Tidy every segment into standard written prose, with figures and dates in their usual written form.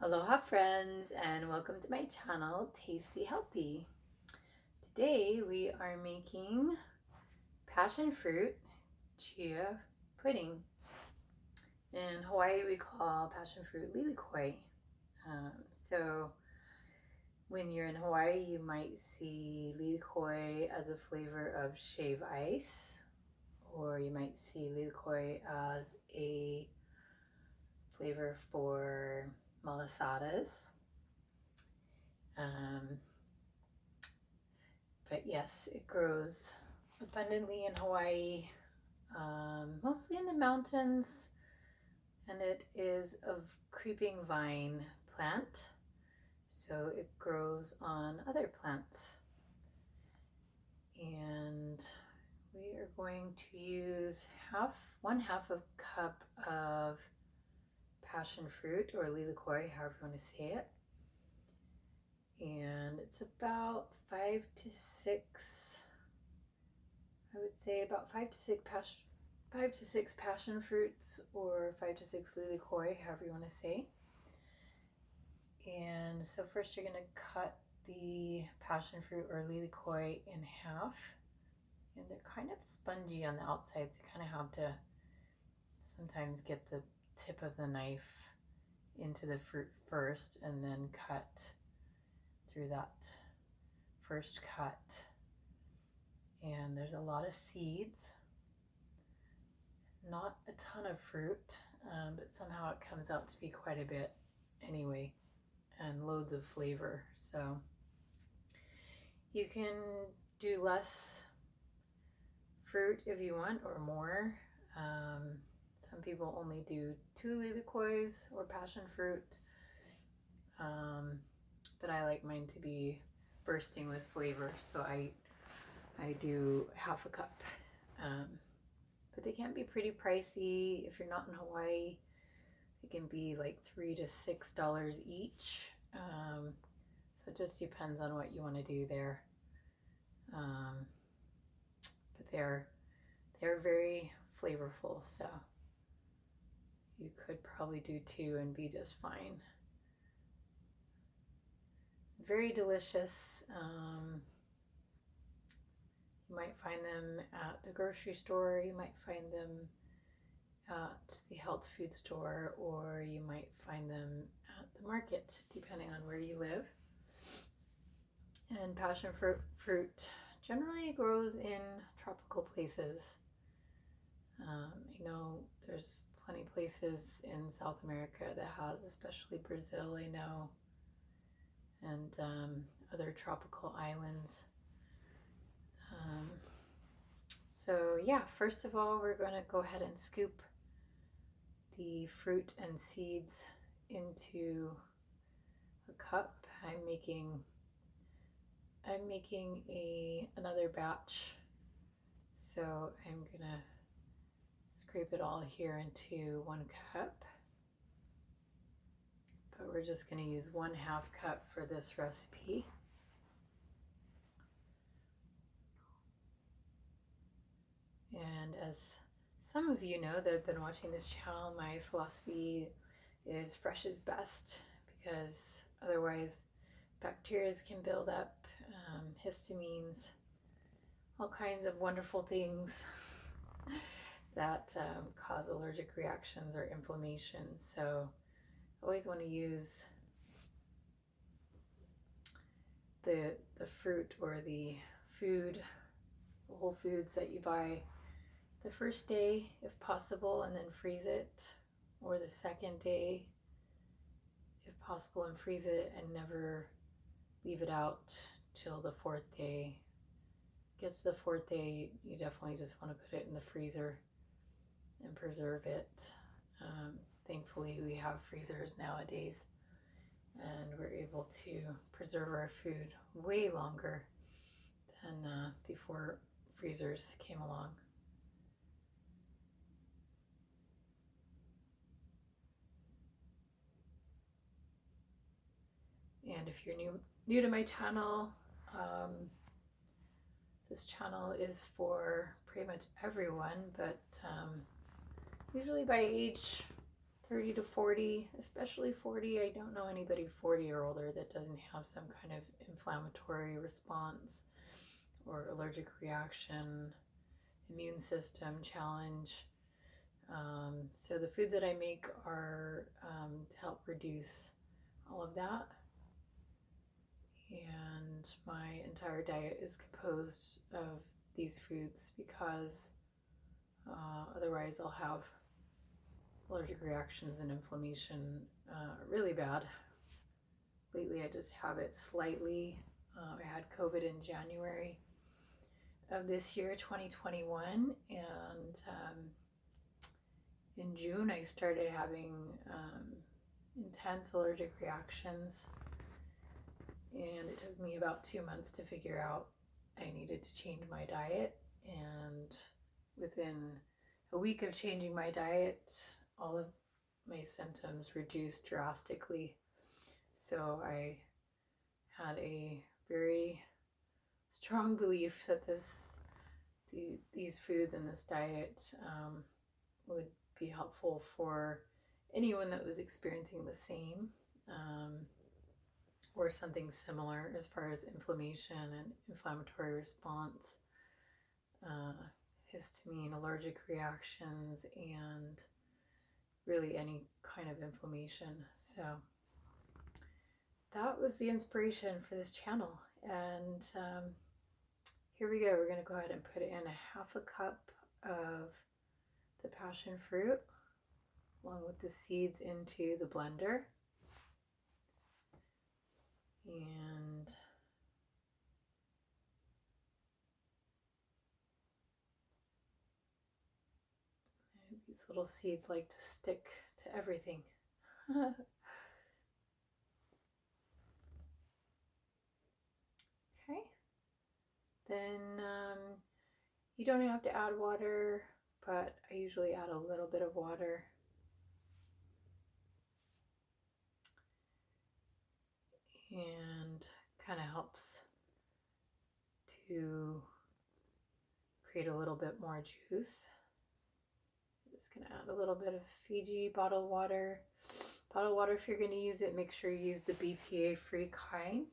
Aloha friends, and welcome to my channel Tasty Healthy. Today we are making passion fruit chia pudding. In Hawaii we call passion fruit LILIKOI. So when you're in Hawaii you might see LILIKOI as a flavor of shave ice, or you might see LILIKOI as a flavor for malasadas. But yes, it grows abundantly in Hawaii, mostly in the mountains, and it is a creeping vine plant, so it grows on other plants. And we are going to use one half of a cup of passion fruit, or LILIKOI, however you want to say it. And it's about 5 to 6, I would say about 5 to 6 passion fruits, or 5 to 6 LILIKOI, however you want to say. And so first you're going to cut the passion fruit or LILIKOI in half, and they're kind of spongy on the outside, so you kind of have to sometimes get the tip of the knife into the fruit first and then cut through that first cut. And there's a lot of seeds, not a ton of fruit, but somehow it comes out to be quite a bit anyway, and loads of flavor. So you can do less fruit if you want, or more. Some people only do 2 LILIKOIs or passion fruit, but I like mine to be bursting with flavor, so I do half a cup. But they can be pretty pricey if you're not in Hawaii. It can be like $3 to $6 each. So it just depends on what you want to do there. But they're very flavorful, so you could probably do 2 and be just fine. Very delicious. You might find them at the grocery store, you might find them at the health food store, or you might find them at the market, depending on where you live. And passion fruit generally grows in tropical places. I know there's plenty of places in South America that has, especially Brazil, I know, and other tropical islands. So yeah, first of all, we're going to go ahead and scoop the fruit and seeds into a cup. I'm making another batch, so I'm gonna scrape it all here into 1 cup. But we're just gonna use 1/2 cup for this recipe. And as some of you know that have been watching this channel, my philosophy is fresh is best, because otherwise bacteria can build up, histamines, all kinds of wonderful things that cause allergic reactions or inflammation. So I always want to use the fruit or the food, the whole foods that you buy, the first day if possible, and then freeze it, or the second day if possible and freeze it, and never leave it out till the 4th day. Gets to the 4th day, you definitely just want to put it in the freezer and preserve it. Thankfully we have freezers nowadays, and we're able to preserve our food way longer than before freezers came along. And if you're new to my channel, this channel is for pretty much everyone, but usually by age 30 to 40, especially 40. I don't know anybody 40 or older that doesn't have some kind of inflammatory response or allergic reaction, immune system challenge. So the foods that I make are to help reduce all of that. And my entire diet is composed of these foods because otherwise I'll have allergic reactions and inflammation really bad. Lately I just have it slightly. I had COVID in January of this year, 2021, and in June I started having intense allergic reactions, and it took me about 2 months to figure out I needed to change my diet. And within a week of changing my diet, all of my symptoms reduced drastically. So I had a very strong belief that these foods and this diet would be helpful for anyone that was experiencing the same or something similar as far as inflammation and inflammatory response, histamine, allergic reactions, and really any kind of inflammation. So that was the inspiration for this channel. And here we go. We're going to go ahead and put in a half a cup of the passion fruit along with the seeds into the blender. And these little seeds like to stick to everything. Okay. Then you don't have to add water, but I usually add a little bit of water. And kind of helps to create a little bit more juice. I'm just going to add a little bit of Fiji bottled water. Bottled water, if you're going to use it, make sure you use the BPA-free kind.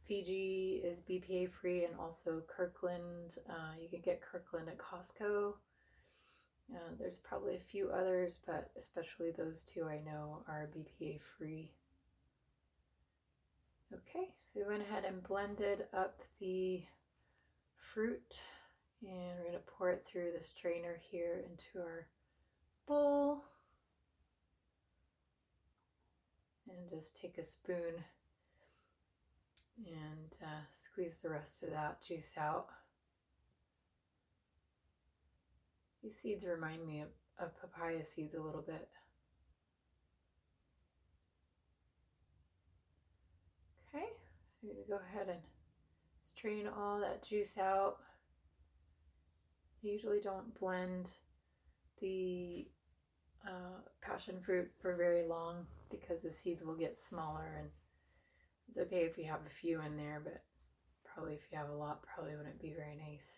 Fiji is BPA-free, and also Kirkland. You can get Kirkland at Costco. There's probably a few others, but especially those two I know are BPA free. Okay, so we went ahead and blended up the fruit, and we're going to pour it through the strainer here into our bowl. And just take a spoon and squeeze the rest of that juice out. These seeds remind me of papaya seeds a little bit. Okay, so I'm going to go ahead and strain all that juice out. I usually don't blend the passion fruit for very long because the seeds will get smaller, and it's okay if you have a few in there, but probably if you have a lot, probably wouldn't be very nice.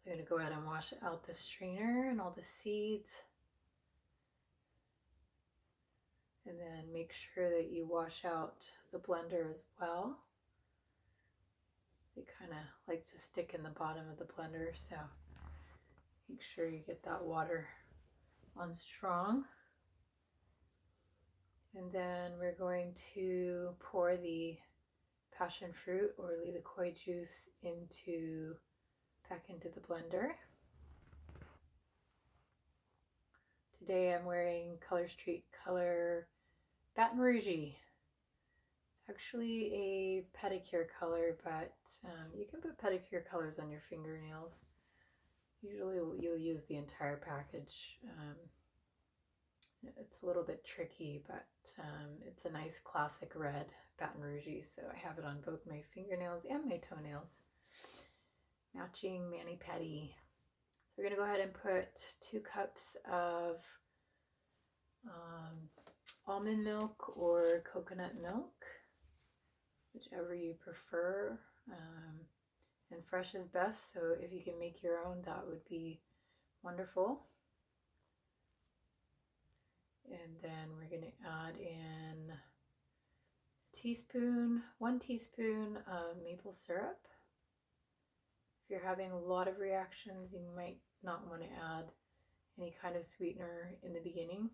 So I'm going to go ahead and wash out the strainer and all the seeds. And then make sure that you wash out the blender as well. They kind of like to stick in the bottom of the blender, so make sure you get that water on strong. And then we're going to pour the passion fruit or LILIKOI juice back into the blender. Today I'm wearing Color Street Color Baton Rouge. It's actually a pedicure color, but you can put pedicure colors on your fingernails. Usually you'll use the entire package. It's a little bit tricky, but it's a nice classic red Baton Rouge, so I have it on both my fingernails and my toenails. Matching mani-pedi. So we're going to go ahead and put 2 cups of almond milk or coconut milk, whichever you prefer. and fresh is best. So if you can make your own, that would be wonderful. And then we're going to add in one teaspoon of maple syrup. If you're having a lot of reactions, you might not want to add any kind of sweetener in the beginning,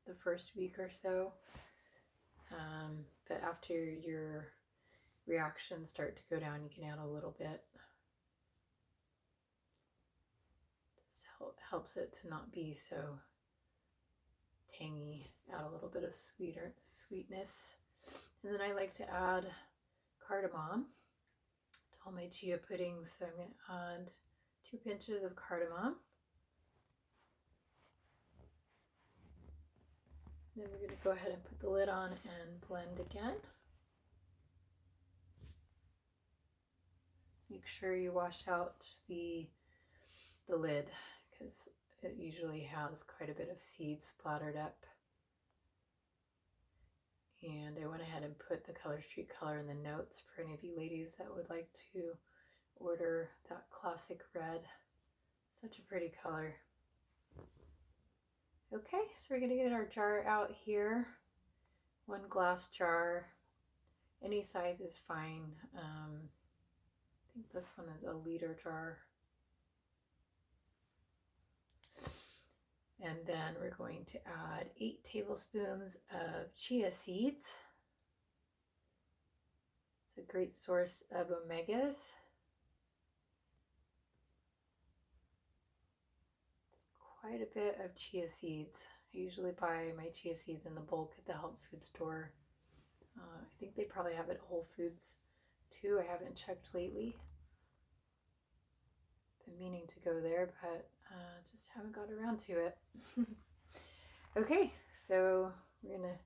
the first week or so. But after your reactions start to go down, you can add a little bit. Just helps it to not be so tangy. Add a little bit of sweetness. And then I like to add cardamom to all my chia puddings. So I'm going to add 2 pinches of cardamom. Then we're going to go ahead and put the lid on and blend again. Make sure you wash out the lid, because it usually has quite a bit of seeds splattered up. And I went ahead and put the Color Street color in the notes for any of you ladies that would like to order that classic red. Such a pretty color. Okay, so we're going to get our jar out here. 1 glass jar. Any size is fine. I think this one is a liter jar. And then we're going to add 8 tablespoons of chia seeds. It's a great source of omegas. It's quite a bit of chia seeds. I usually buy my chia seeds in the bulk at the health food store. I think they probably have it at Whole Foods too. I haven't checked lately. Been meaning to go there, but just haven't got around to it. Okay, so we're gonna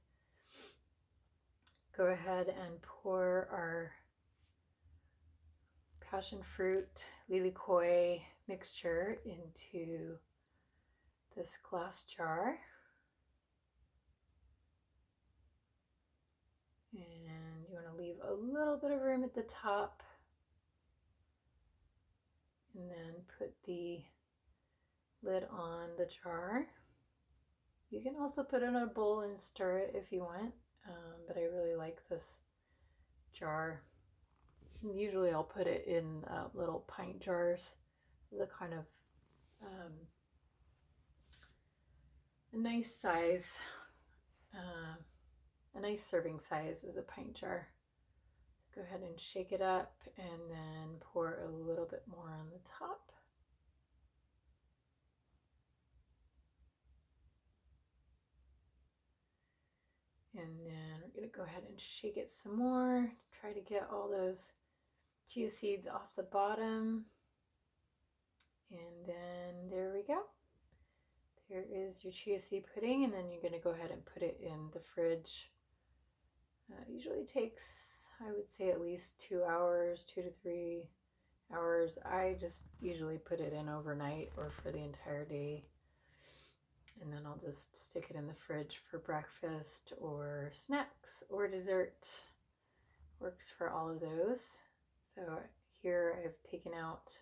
go ahead and pour our passion fruit LILIKOI mixture into this glass jar. And you want to leave a little bit of room at the top. And then put the lid on the jar. You can also put it in a bowl and stir it if you want, but I really like this jar. Usually I'll put it in little pint jars. This is a kind of a nice size, a nice serving size is a pint jar. So go ahead and shake it up and then pour a little bit more on the top. And then we're going to go ahead and shake it some more. Try to get all those chia seeds off the bottom. And then there we go. There is your chia seed pudding, and then you're going to go ahead and put it in the fridge. Usually takes, I would say, at least 2 hours, 2 to 3 hours. I just usually put it in overnight or for the entire day. And then I'll just stick it in the fridge for breakfast or snacks or dessert. Works for all of those. So here I've taken out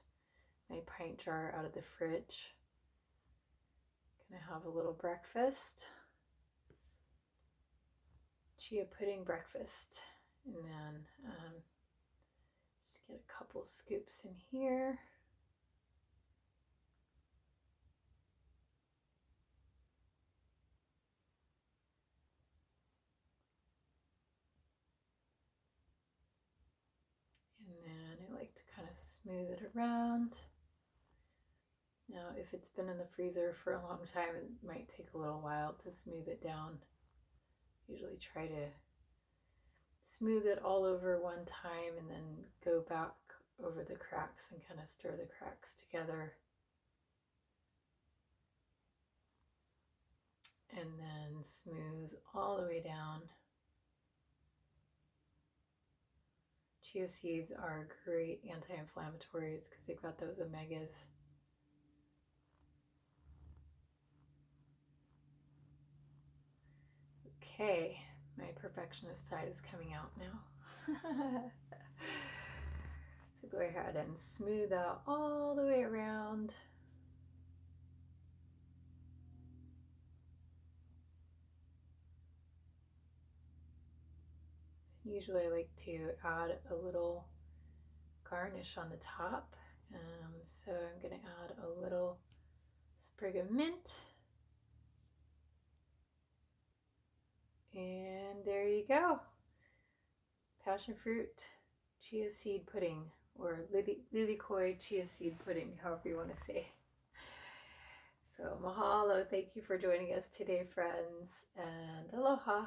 my pint jar out of the fridge. Gonna have a little breakfast. Chia pudding breakfast. And then just get a couple scoops in here. And then I like to kind of smooth it around. Now, if it's been in the freezer for a long time, it might take a little while to smooth it down. Usually try to smooth it all over one time and then go back over the cracks and kind of stir the cracks together. And then smooth all the way down. Chia seeds are great anti-inflammatories because they've got those omegas. Okay, my perfectionist side is coming out now. So go ahead and smooth out all the way around. Usually I like to add a little garnish on the top. So I'm going to add a little sprig of mint. And there you go. Passion fruit chia seed pudding, or LILIKOI chia seed pudding, however you want to say. So mahalo, thank you for joining us today, friends, and aloha.